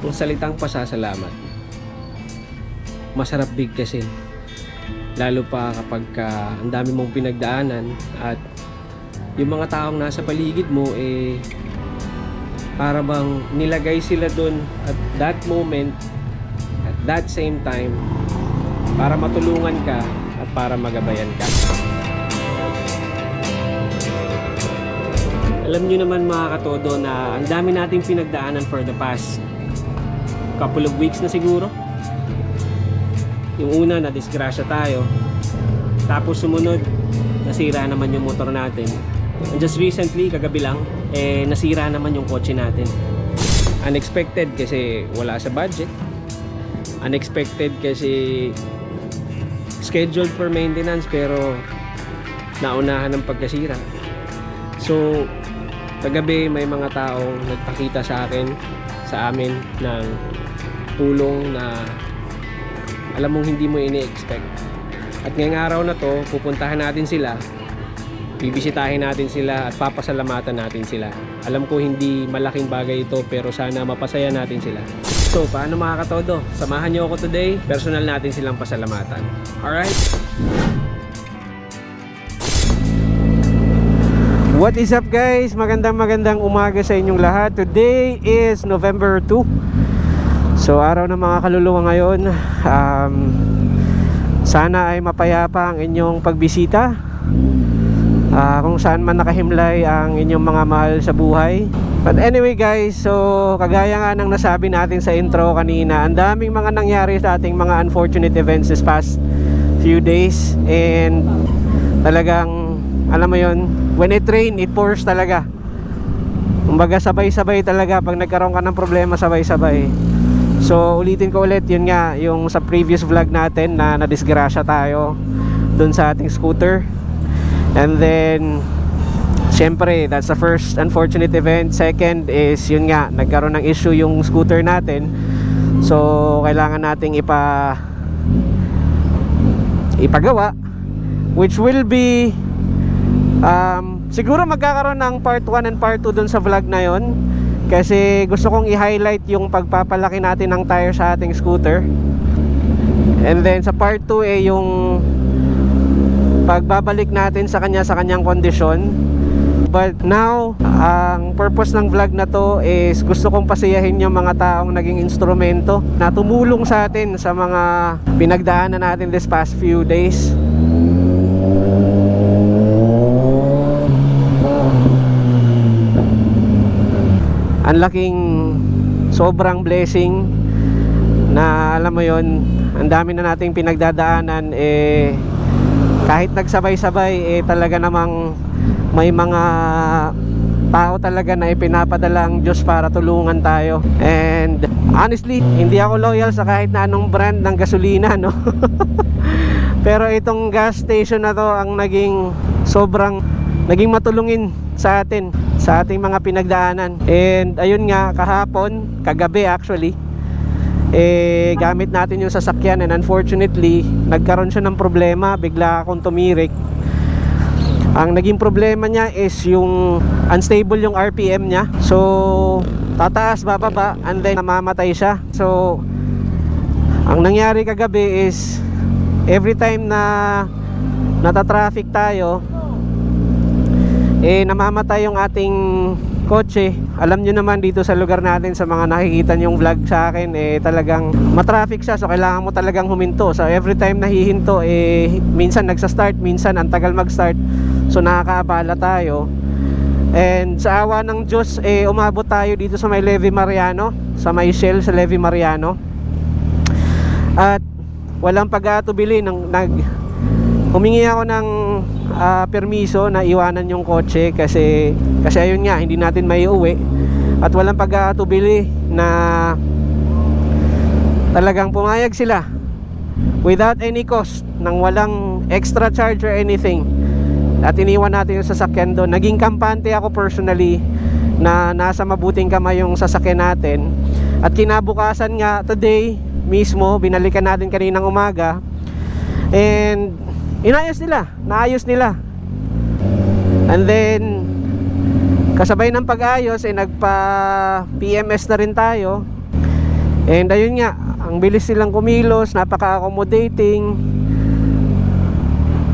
Ang salitang pasasalamat, masarap bigkasin. Lalo pa kapag ang dami mong pinagdaanan at yung mga taong nasa paligid mo para bang nilagay sila dun at that moment, at that same time, para matulungan ka at para magabayan ka. Alam nyo naman mga katodo na ang dami nating pinagdaanan for the past couple of weeks na siguro. Yung una, na-disgrasya tayo. Tapos sumunod, nasira naman yung motor natin. And just recently, kagabi lang, nasira naman yung kotse natin. Unexpected kasi wala sa budget. Unexpected kasi scheduled for maintenance pero naunahan ng pagkasira. So, kagabi may mga taong nagpakita sa amin ng tulong na alam mong hindi mo ini-expect. At ngayong araw na to, pupuntahan natin sila, bibisitahin natin sila at papasalamatan natin sila. Alam ko hindi malaking bagay ito pero sana mapasaya natin sila. So, paano mga katodo? Samahan nyo ako today, personal natin silang pasalamatan. Alright? What is up guys? Magandang umaga sa inyong lahat. Today is November 2. So araw ng mga kaluluwa ngayon. Sana ay mapayapa ang inyong pagbisita, kung saan man nakahimlay ang inyong mga mahal sa buhay. But anyway guys, so kagaya nga ng nasabi natin sa intro kanina, ang daming mga nangyari sa ating mga unfortunate events this past few days. And talagang, alam mo yon, when it rain, it pours talaga. Kumbaga sabay-sabay talaga. Pag nagkaroon ka ng problema, sabay-sabay. So ulitin ko ulit, yun nga, yung sa previous vlog natin na nadisgrasya tayo dun sa ating scooter. And then syempre, that's the first unfortunate event. Second is, yun nga, nagkaroon ng issue yung scooter natin. So kailangan nating ipagawa, which will be siguro magkakaroon ng part 1 and part 2 dun sa vlog na yon. Kasi gusto kong i-highlight yung pagpapalaki natin ng tire sa ating scooter. And then sa part 2 yung pagbabalik natin sa kanyang kondisyon. But now, ang purpose ng vlog na to is gusto kong pasayahin yung mga taong naging instrumento na tumulong sa atin sa mga pinagdaanan natin this past few days. Ang laking sobrang blessing na, alam mo yon, ang dami na nating pinagdadaanan, kahit nagsabay-sabay, talaga namang may mga tao talaga na ipinapadala ang Diyos para tulungan tayo. And honestly, hindi ako loyal sa kahit na anong brand ng gasolina, no? Pero itong gas station na to ang naging matulungin sa atin, sa ating mga pinagdaanan. And ayun nga, kagabi actually, gamit natin yung sasakyan, and unfortunately nagkaroon siya ng problema. Bigla akong tumirik. Ang naging problema niya is yung unstable yung RPM niya. So tataas, bababa, and then namamatay siya. So ang nangyari kagabi is, every time na nata-traffic tayo, namamatay yung ating kotse. Alam nyo naman dito sa lugar natin, sa mga nakikita yung vlog sa akin, talagang matraffic siya. So kailangan mo talagang huminto. So every time nahihinto, minsan nagsa-start, minsan ang tagal mag-start. So nakakaabala tayo. And sa awa ng Diyos, umabot tayo dito sa may Levy Mariano, sa may Shell sa Levy Mariano. At walang pag-aatubili, humingi ako ng permiso na iwanan yung kotse kasi ayun nga, hindi natin maiuwi. At walang pag-aatubili na talagang pumayag sila without any cost, nang walang extra charge or anything, at iniwan natin yung sasakyan doon. Naging kampante ako personally na nasa mabuting kamay yung sasakyan natin. At kinabukasan nga, today mismo, binalikan natin kaninang umaga, and naayos nila. And then kasabay ng pag-ayos, nagpa PMS na rin tayo. And ayun nga, ang bilis silang kumilos, napaka-accommodating.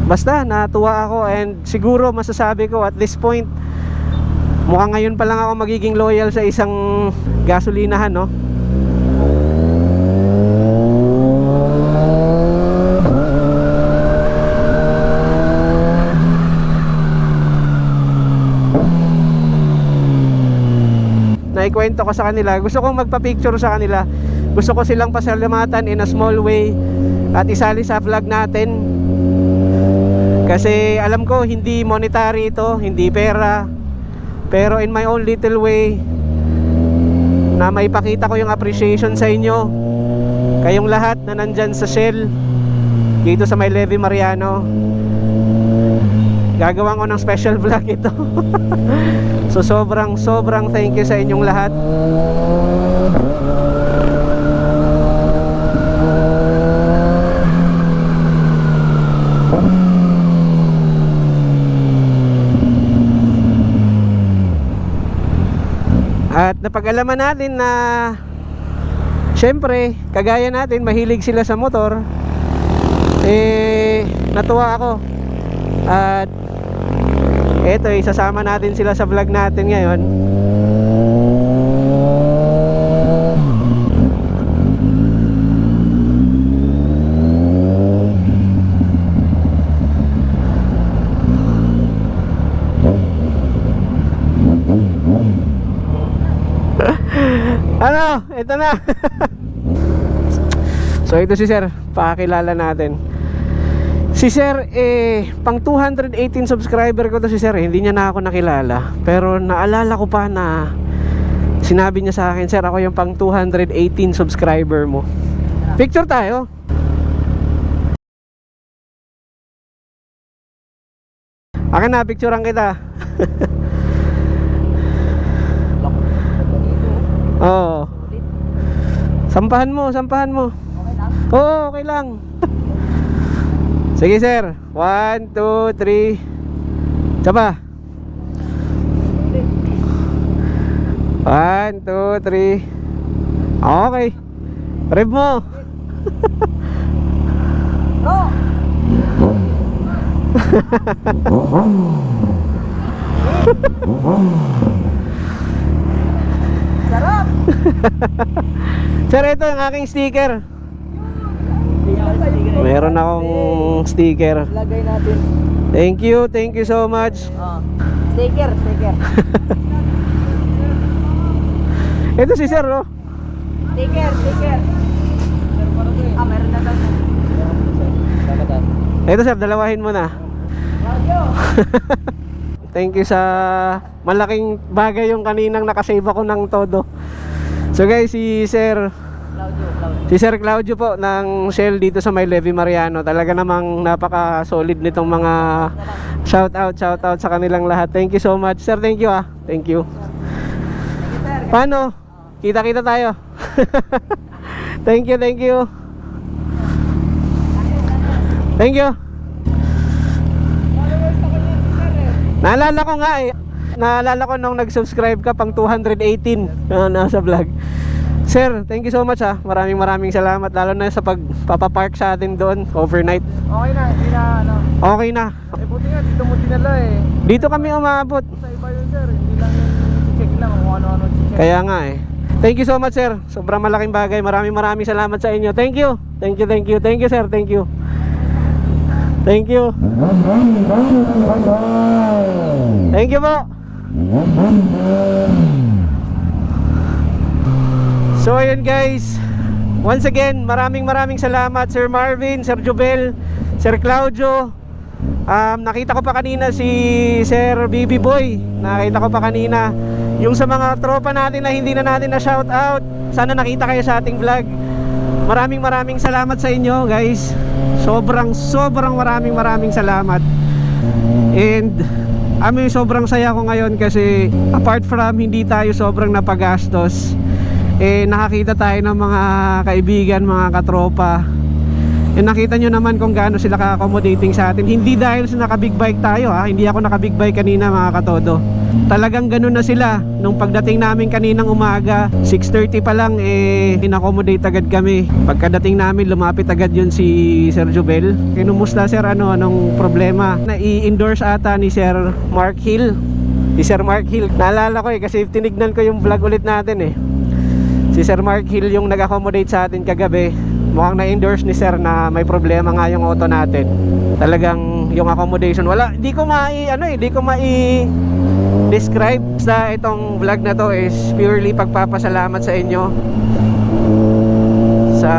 Basta natuwa ako, and siguro masasabi ko at this point, mukhang ngayon pa lang ako magiging loyal sa isang gasolinahan, no? Naikwento ko sa kanila, gusto kong magpa-picture sa kanila, gusto ko silang pasalamatan in a small way at isali sa vlog natin, kasi alam ko hindi monetary ito, hindi pera, pero in my own little way na maipakita ko yung appreciation sa inyo, kayong lahat na nandyan sa Shell dito sa may Levy Mariano. Gagawan ko ng special vlog ito. So sobrang thank you sa inyong lahat. At napag-alaman natin na syempre, kagaya natin, mahilig sila sa motor. Natuwa ako. At eto, isasama natin sila sa vlog natin ngayon. Ano? Ito na. So ito si Sir, pakilala natin. Si Sir, pang 218 subscriber ko to si Sir, hindi niya na ako nakilala. Pero naalala ko pa na sinabi niya sa akin, Sir, ako yung pang 218 subscriber mo. Picture tayo. Akin na, picturean kita. Oo. Sampahan mo. Okay lang? Oo, okay lang. Sige Sir, 1, 2, 3. Sapa. 1, 2, 3. Okay. Rev mo. Sarap! Sir, ito yung aking sticker. Meron akong sticker. Lagay natin. Thank you so much. Sticker. Ito si Sir, oh. Sticker. Meron na daw. Ito Sir, dalawahin mo na. Thank you sa malaking bagay yung kaninang nakasave ako ng todo. So guys, si Sir Claudio po ng Shell dito sa may Levy Mariano. Talaga namang napaka solid nitong mga shout out sa kanilang lahat. Thank you so much Sir, thank you ah. Thank you. Paano? Kita tayo. Thank you. Thank you. Naalala ko nga Naalala ko nung nag-subscribe ka pang 218 nasa vlog. Sir, thank you so much ha. Maraming salamat, lalo na sa pagpapapark sa atin doon overnight. Okay na, hindi na ano. Okay na. Buti nga, dito mo dinala Dito kami umabot. Sa iba yun Sir, hindi lang yung check lang kung ano-ano check. Kaya nga Thank you so much Sir. Sobrang malaking bagay. Maraming salamat sa inyo. Thank you Sir. Thank you. Thank you po. So ayun guys, once again maraming salamat Sir Marvin, Sir Jubel, Sir Claudio. Nakita ko pa kanina si Sir BB Boy. Nakita ko pa kanina yung sa mga tropa natin na hindi na natin na shout out. Sana nakita kayo sa ating vlog. Maraming salamat sa inyo guys. Sobrang maraming salamat. And sobrang saya ko ngayon kasi apart from hindi tayo sobrang napagastos, nakakita tayo ng mga kaibigan, mga katropa. Nakita nyo naman kung gaano sila ka-accommodating sa atin. Hindi dahil sa naka big bike tayo Hindi ako naka big bike kanina mga katodo. Talagang ganun na sila. Nung pagdating namin kaninang umaga, 6:30 pa lang in-accommodate agad kami. Pagkadating namin, lumapit agad yun si Sir Jubel. Kinumusta sir, anong problema? Na-i-endorse ata ni Sir Mark Hill. Si Sir Mark Hill, naalala ko kasi tinignan ko yung vlog ulit natin Si Sir Mark Hill yung nag-accommodate sa atin kagabi. Mukhang na-endorse ni Sir na may problema nga yung auto natin. Talagang yung accommodation, hindi ko describe. Sa itong vlog na to is purely pagpapasalamat sa inyo sa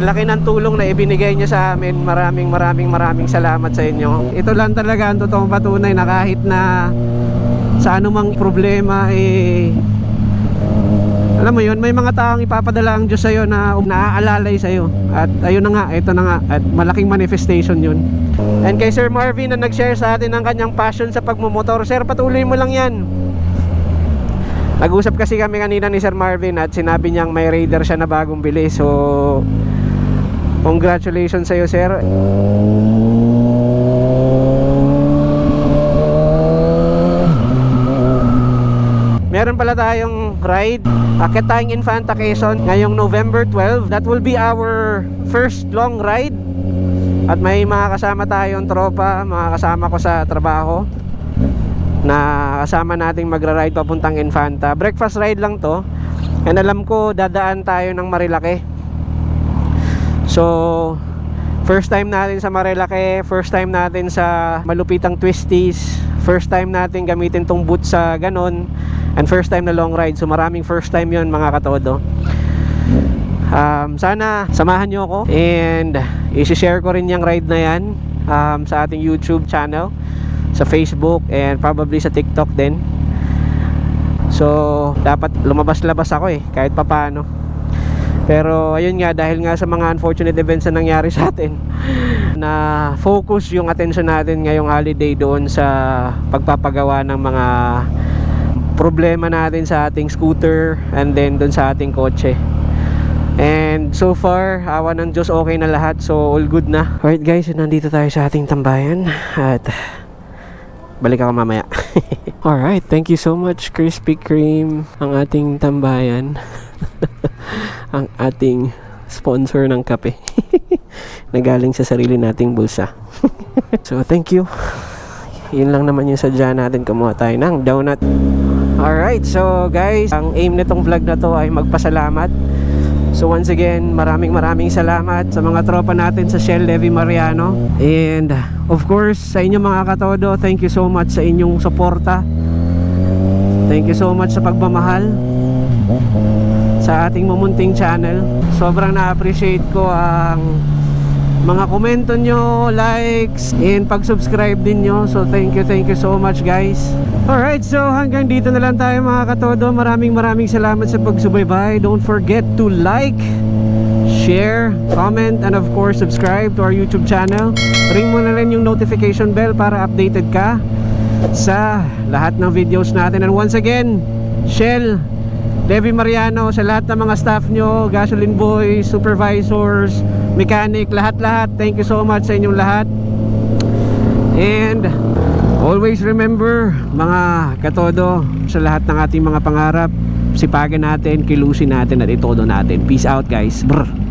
laki ng tulong na ibinigay niyo sa amin. Maraming salamat sa inyo. Ito lang talaga ang totoong patunay na kahit na sa anumang problema alam mo yun, may mga taong ipapadala ang Diyos sa'yo na naaalalay sa'yo. At ayun na nga, ito na nga. At malaking manifestation yun. And kay Sir Marvin na nag-share sa atin ng kanyang passion sa pagmumotor. Sir, patuloy mo lang yan. Nag-usap kasi kami kanina ni Sir Marvin at sinabi niyang may Raider siya na bagong bili. So, congratulations sa'yo, Sir. Meron pala tayong ride, akit tayong Infanta Quezon ngayong November 12. That will be our first long ride. At may mga kasama tayong tropa, mga kasama ko sa trabaho na kasama nating magra-ride papuntang Infanta. Breakfast ride lang to. And alam ko dadaan tayo ng Marilake. So first time natin sa Marilake, first time natin sa malupitang twisties, first time natin gamitin tong boot sa ganon, and first time na long ride. So maraming first time yun mga katodo. Sana samahan nyo ako and isi-share ko rin yung ride na yan sa ating YouTube channel, sa Facebook, and probably sa TikTok din. So dapat lumabas-labas ako kahit papano. Pero ayun nga, dahil nga sa mga unfortunate events na nangyari sa atin, na focus yung attention natin ngayong holiday doon sa pagpapagawa ng mga problema natin sa ating scooter and then doon sa ating kotse. And so far, awa ng Diyos, okay na lahat. So all good na. Alright guys, nandito tayo sa ating tambayan at balik ako mamaya. Alright, thank you so much Krispy Kreme, ang ating tambayan. Ang ating sponsor ng kape na galing sa sarili nating bulsa. So thank you. Yun lang naman yung sadya natin, kumuha tayo ng donut. Alright, so guys, ang aim nitong vlog na to ay magpasalamat. So once again, maraming salamat sa mga tropa natin sa Shell Levi Mariano. And of course, sa inyo mga katodo, thank you so much sa inyong suporta. Thank you so much sa pagmamahal sa ating mumunting channel. Sobrang na-appreciate ko ang mga komento nyo, likes, and pag-subscribe din nyo. So thank you so much guys. Alright, so hanggang dito na lang tayo mga katodo. Maraming salamat sa pagsubaybay. Don't forget to like, share, comment, and of course subscribe to our YouTube channel. Ring mo na rin yung notification bell para updated ka sa lahat ng videos natin. And once again, Shell Levi Mariano, sa lahat ng mga staff nyo, gasoline boys, supervisors, mechanic, lahat, thank you so much sa inyong lahat. And always remember mga katodo, sa lahat ng ating mga pangarap, sipagan natin, kilusin natin at itodo natin. Peace out guys. Brr.